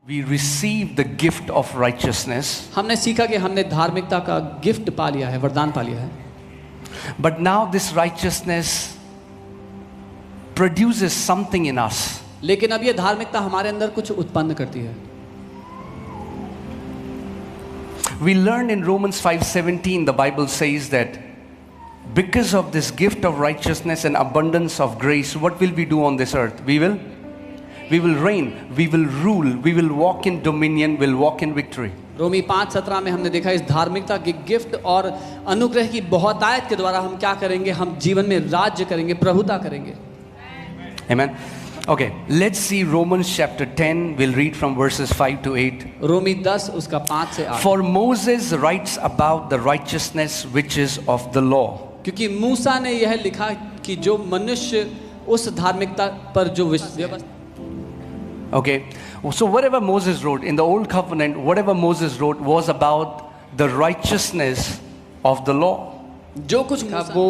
We receive the gift of righteousness. हमने सीखा कि हमने धार्मिकता का गिफ्ट पा लिया है, वरदान पा लिया है. But now this righteousness produces something in us. लेकिन अब ये धार्मिकता हमारे अंदर कुछ उत्पन्न करती है. We learn in Romans 5:17, the Bible says that because of this gift of righteousness and abundance of grace, what will we do on this earth? We will reign, we will rule, we will walk in dominion, we'll walk in victory. रोमी 5:17 में हमने देखा इस धार्मिकता के gift और अनुग्रह की बहुतायत के द्वारा हम क्या करेंगे? हम जीवन में राज्य करेंगे, प्रभुता करेंगे. Amen. Okay, let's see Romans chapter 10. We'll read from verses 5 to 8. रोमी 10 उसका 5 से 8. For Moses writes about the righteousness which is of the law. क्योंकि मूसा ने यह लिखा कि जो मनुष्य उस धार्मिकता पर जो व्यवस्था. Okay, so whatever Moses wrote in the old covenant, whatever Moses wrote was about the righteousness of the law. जो कुछ था वो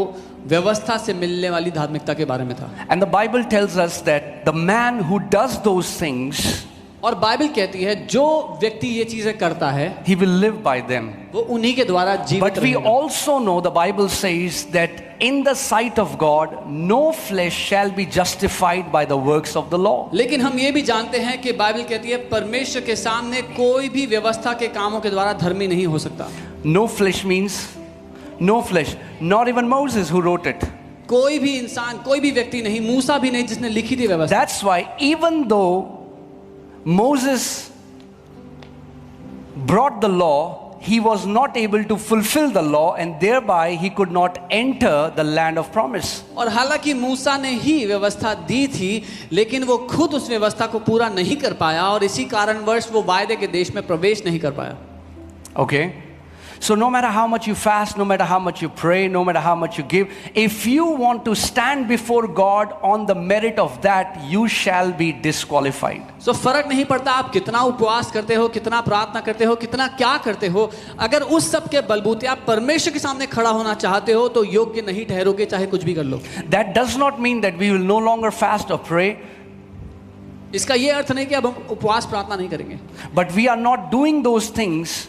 व्यवस्था से मिलने वाली धार्मिकता के बारे में था. And the Bible tells us that the man who does those things, और बाइबल कहती है जो व्यक्ति ये चीजें करता है he will live by them. वो उन्हीं के द्वारा जीवित But we रहेगा. also know the Bible says that in the sight of God no flesh shall be justified by the works of the law. लेकिन हम ये भी जानते हैं कि बाइबल कहती है परमेश्वर के सामने कोई भी व्यवस्था के कामों के द्वारा धर्मी नहीं हो सकता. No flesh means no flesh, not even Moses who wrote it. कोई भी इंसान, कोई भी व्यक्ति नहीं, मूसा भी नहीं जिसने लिखी थी व्यवस्था. That's why even though Moses brought the law, he was not able to fulfill the law, and thereby he could not enter the land of promise. और हालांकि मूसा ने ही व्यवस्था दी थी, लेकिन वो खुद उस व्यवस्था को पूरा नहीं कर पाया और इसी कारणवश वो वायदे के देश में प्रवेश नहीं कर पाया. Okay? So no matter how much you fast, no matter how much you pray, no matter how much you give, if you want to stand before God on the merit of that, you shall be disqualified. So फर्क नहीं पड़ता आप कितना उपवास करते हो, कितना प्रार्थना करते हो, कितना क्या करते हो, अगर उस सब के बलबूते आप परमेश्वर के सामने खड़ा होना चाहते हो तो योग्य नहीं ठहरोगे, चाहे कुछ भी कर लो. That does not mean that we will no longer fast or pray. इसका ये अर्थ नहीं कि अब हम उपवास प्रार्थना नहीं करेंगे. But we are not doing those things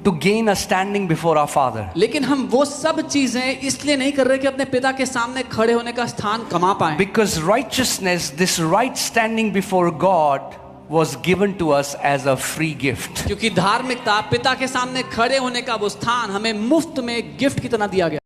to gain a standing before our Father. लेकिन हम वो सब चीजें इसलिए नहीं कर रहे कि अपने पिता के सामने खड़े होने का स्थान कमा पाएं. Because righteousness, this right standing before God, was given to us as a free gift. क्योंकि धार्मिकता, पिता के सामने खड़े होने का वो स्थान हमें मुफ्त में गिफ्ट की तरह दिया गया.